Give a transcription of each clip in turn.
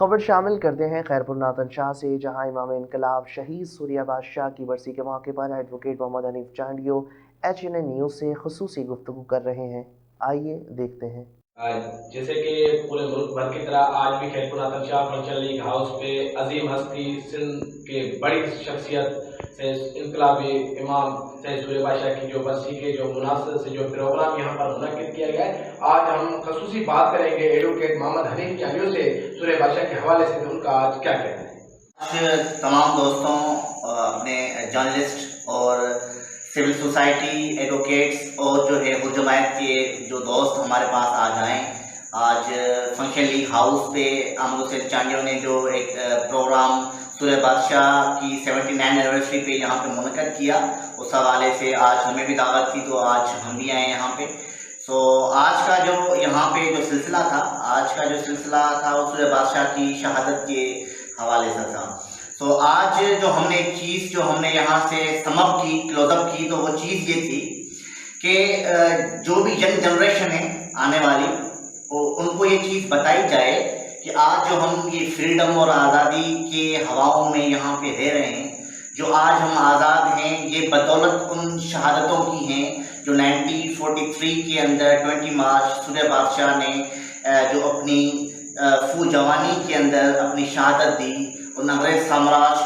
خبر شامل کرتے ہیں خیرپور ناتن شاہ سے، جہاں امام انقلاب شہید سوریہ بادشاہ کی برسی کے موقع پر ایڈوکیٹ محمد حنیف چانڈیو HNA نیوز سے خصوصی گفتگو کر رہے ہیں۔ آئیے دیکھتے ہیں۔ جیسے کہ پورے ملک بھر کی طرح آج بھی خیرپور ناتن شاہ فنکشن لیگ ہاؤس پہ عظیم ہستی سندھ کے بڑی شخصیت سے انقلابی امام سید سوریہ بادشاہ کی جو برسی کے جو مناسب سے جو پروگرام یہاں پر منعقد کیا گیا ہے، آج ہم خصوصی بات کریں گے ایڈوکیٹ محمد حنیف چانڈیو سے سوریہ بادشاہ کے حوالے سے ان کا آج کیا کہنا ہے۔ تمام دوستوں، اپنے جرنلسٹ اور سول سوسائٹی ایڈوکیٹس اور جو ہے جماعت کے جو دوست ہمارے پاس آ جائیں، آج فنکشن لیگ ہاؤس پہ محمد حسین چانڈیو نے جو ایک پروگرام سوریہ بادشاہ کی 79 اینیورسری پہ یہاں پہ منعقد کیا، اس حوالے سے آج ہمیں بھی دعوت تھی تو آج ہم بھی آئے یہاں پہ۔ آج کا جو یہاں پہ جو سلسلہ تھا وہ سوریہ بادشاہ کی شہادت کے حوالے سے تھا۔ آج جو ہم نے ایک چیز جو ہم نے یہاں سے سم اپ کی، کلوز اپ کی، تو وہ چیز یہ تھی کہ جو بھی ینگ جنریشن ہے آنے والی، ان کو یہ چیز بتائی جائے کہ آج جو ہم یہ فریڈم اور آزادی کے ہواؤں میں یہاں پہ رہ رہے ہیں، جو آج ہم آزاد ہیں، یہ بدولت ان شہادتوں کی ہیں جو 1943 کے اندر 20 مارچ سوریہ بادشاہ نے جو اپنی جوانی کے اندر اپنی شہادت دی، ان انگریز سامراج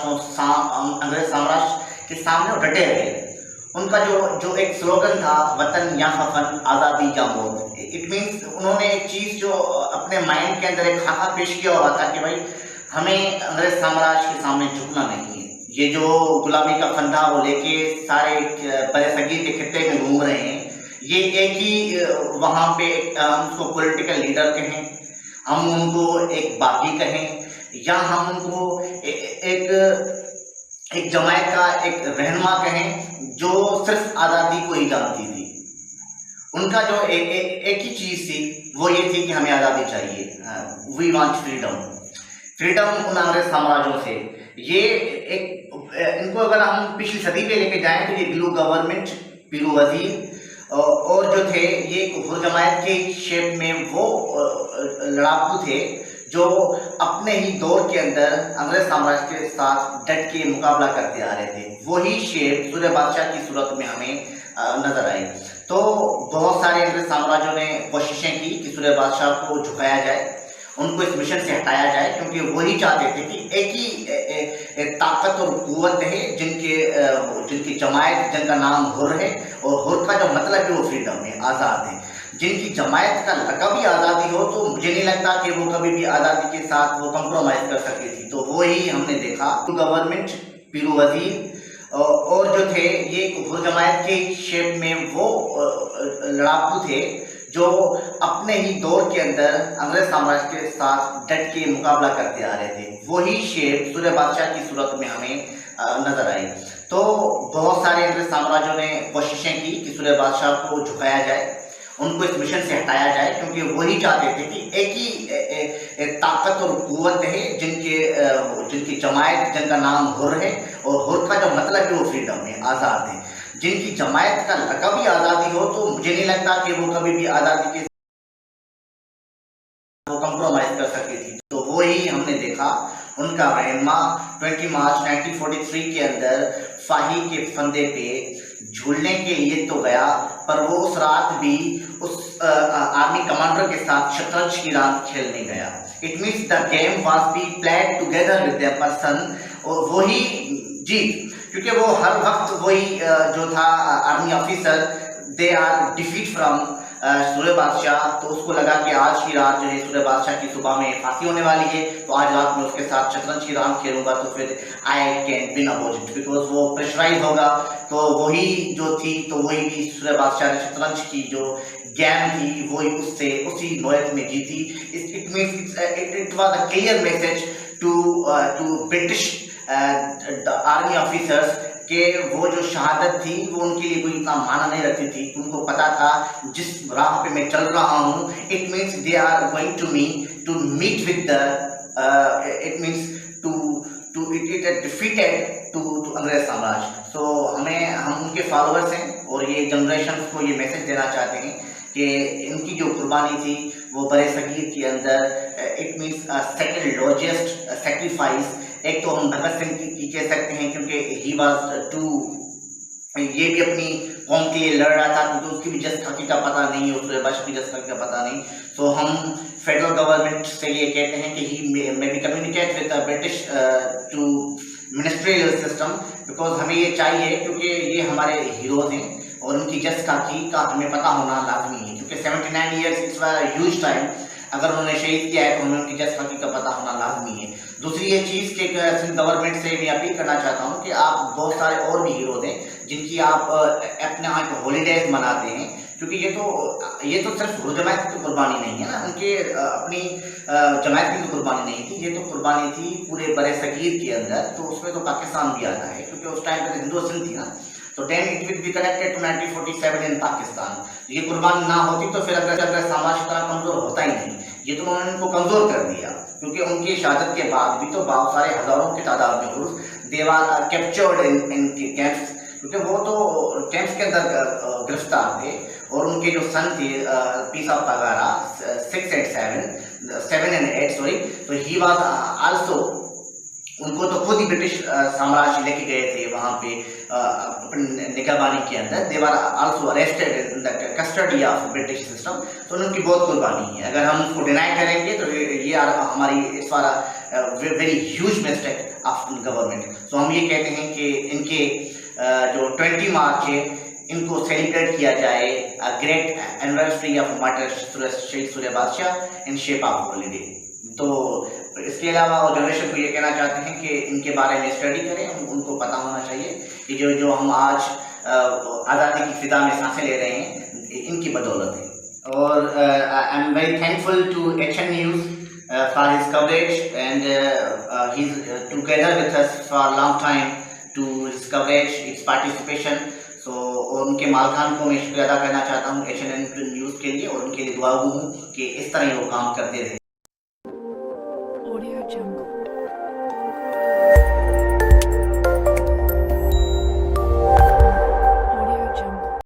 کے سامنے وہ ڈٹے رہے۔ ان کا جو ایک سلوگن تھا، وطن یا کفن، آزادی یا موت۔ اٹ مینس انہوں نے ایک چیز جو اپنے مائنڈ کے اندر ایک خاکہ پیش کیا ہوا تھا کہ بھائی ہمیں انگریز سامراج کے سامنے جھکنا نہیں ہے۔ یہ جو غلامی کا فن تھا وہ لے کے سارے برصغیر کے خطے میں گھوم رہے ہیں۔ یہ ایک ہی وہاں پہ ہم اس کو پولیٹیکل لیڈر کہیں، ہم ان کو ایک باغی کہیں، یا ہم ان کو ایک جماعت کا ایک رہنما کہیں جو صرف آزادی کو ہی جانتی تھی۔ ان کا جو ایک ہی چیز تھی وہ یہ تھی کہ ہمیں آزادی چاہیے، وی وانٹ فریڈم ان انگریز سامراجوں سے۔ یہ ان کو اگر ہم پچھلی صدی پہ لے کے جائیں تو یہ گلو گورنمنٹ، پیرو وزیر اور جو تھے، یہ جماعت کے شیپ میں وہ لڑاکو تھے جو اپنے ہی دور کے اندر انگریز سامراج کے ساتھ ڈٹ کے مقابلہ کرتے آ رہے تھے۔ وہی شیپ سوریہ بادشاہ کی صورت میں ہمیں نظر آئی۔ تو بہت سارے انگریز سامراجوں نے کوششیں کی کہ سوریہ بادشاہ کو جھکایا جائے، ان کو اس مشن سے ہٹایا جائے، کیونکہ وہی چاہتے تھے کہ ایک ہی طاقت اور قوت ہے جن کی جماعت، جن کا نام حر ہے، اور حر کا جو مطلب ہے وہ فریڈم ہے، آزاد ہے۔ جن کی جماعت کا لقب ہی آزادی ہو تو مجھے نہیں لگتا کہ وہ کبھی بھی آزادی کے ساتھ وہ کمپرومائز کر سکتی تھی۔ تو وہی ہم نے دیکھا، گورنمنٹ، پیرو وزیر اور جو تھے، یہ جماعت کے شیپ میں وہ لڑاکو تھے جو اپنے ہی دور کے اندر انگریز سامراج کے ساتھ ڈٹ کے مقابلہ کرتے آ رہے تھے۔ وہی شیپ سوریہ بادشاہ کی صورت میں ہمیں نظر آئی۔ تو بہت سارے انگریز سامراجوں نے کوششیں کی کہ سوریہ بادشاہ کو جھکایا جائے، ان کو اس مشن سے ہٹایا جائے، کیونکہ وہی چاہتے تھے کہ ایک ہی طاقت اور قوت ہے جن کی جماعت، جن کا نام حر ہے، اور حر کا جو مطلب ہے وہ فریڈم ہے، آزاد ہے۔ جن کی جماعت کا لقب ہی آزادی ہو تو مجھے نہیں لگتا کہ وہ کبھی بھی آزادی کے وہ کمپرومائز کر سکتی تھی۔ تو وہی ہم نے دیکھا، ان کا رہنما 20 مارچ 1943 کے اندر فاہی کے فندے پہ جھولنے کے لیے تو گیا، پر وہ اس رات بھی اس آرمی کمانڈر کے ساتھ شطرنج کی رات کھیلنے گیا۔ It means the game was be played together with the person, اور وہی جیت، کیونکہ وہ ہر وقت وہی جو تھا army officer, they are defeat from Surya بادشاہ۔ تو اس کو لگا کہ آج کی رات جو ہے سوریہ بادشاہ کی صبح میں پھانسی ہونے والی ہے، تو آج رات میں اس کے ساتھ شطرنج کی رات کھیلوں گا تو پھر I can one opposite, because وہ پریشرائز ہوگا۔ تو وہی جو تھی، تو وہی بھی سوریہ بادشاہ نے شطرنج کی جو گیم تھی وہی اسی نوعیت میں جیتی۔ It means it was a clear message to British army officers کہ وہ جو شہادت تھی وہ ان کے لیے کوئی اتنا معنی نہیں رکھتی تھی۔ ان کو پتا تھا جس راہ پہ میں چل رہا ہوں، it means they are going to me to meet with the it means to defeated to انگریز سامراج۔ سو ہم ان کے فالوورس ہیں، اور یہ جنریشن کو یہ میسج دینا چاہتے ہیں کہ ان کی جو قربانی تھی وہ برے صغیر کے اندر it means second largest sacrifice. ایک تو ہم بھگت سنگھ کی کہہ سکتے ہیں کیونکہ ہی واز ٹو، یہ بھی اپنی قوم کے لیے لڑ رہا تھا کیونکہ اس کی بھی جس حقیقت کا پتہ نہیں ہے، سوریا بادشاہ کی جس حقیقت کا پتہ نہیں. تو ہم فیڈرل گورنمنٹ سے یہ کہتے ہیں کہ he may be communicate with British to ministerial system, because ہمیں یہ چاہیے کیونکہ یہ ہمارے ہیروز ہیں اور ان کی جس کا ہمیں پتہ ہونا لازمی ہے، کیونکہ 79 ایئرس اٹس ہیوج ٹائم. اگر انہوں نے شہید کیا ہے تو ہمیں ان کی جس حقیقت کا پتہ ہونا لازمی ہے. دوسری یہ چیز کہ سندھ گورنمنٹ سے میں اپیل کرنا چاہتا ہوں کہ آپ بہت سارے اور بھی ہیروز ہیں جن کی آپ اپنے یہاں ہالیڈیز مناتے ہیں، کیونکہ یہ تو صرف جماعت کی قربانی نہیں ہے نا، ان کے اپنی جماعت کی تو قربانی نہیں تھی، یہ تو قربانی تھی پورے برِ صغیر کے اندر. تو اس میں تو پاکستان بھی آتا ہے کیونکہ اس ٹائم پہ ہندو سندھ تھی نا، تو then it will be connected to 1947 in Pakistan. یہ قربانی نہ ہوتی تو پھر اگر سماج اتنا کمزور ہوتا ہی نہیں. یہ تو انہوں نے ان کو کمزور کر دیا کیونکہ ان کی شہادت کے بعد بھی تو بہت سارے ہزاروں کی تعداد میں عرف دیوار کیپچرڈ ان کیمپس، کیونکہ وہ تو کیمپس کے اندر گرفتار تھے. اور ان کے جو سن تھے پیس آف پگارا 6 and 8 تو ہی واز آلسو، ان کو تو خود ہی برٹش سامراج لے کے گئے تھے وہاں پہ اپنی نگہبانی کے اندر. They are also arrested in the custody of British system. تو ان کی بہت قربانی ہے. اگر ہم اس کو ڈینائی کریں گے تو یہ ہماری اس بار very huge mistake of government. تو ہم یہ کہتے ہیں کہ ان کے جو 20 مارچ ہے ان کو سیلیبریٹ کیا جائے گریٹ اینیورسری آف مارٹر شہید سوریہ بادشاہ ان شیپ آف ہالیڈے. تو اس کے علاوہ اور جنریشن کو یہ کہنا چاہتے ہیں کہ ان کے بارے میں اسٹڈی کریں، ان کو پتہ ہونا چاہیے کہ جو ہم آج آزادی کی فضا میں سانسیں لے رہے ہیں ان کی بدولت ہے. اور I am very thankful to HN news for his coverage and he is together with us for long time to his coverage it's participation. So اور ان کے مالکان کو میں شکریہ ادا کرنا چاہتا ہوں HN نیوز کے لیے، اور ان کے لیے دعا گو ہوں کہ اس طرح وہ کام کرتے رہے.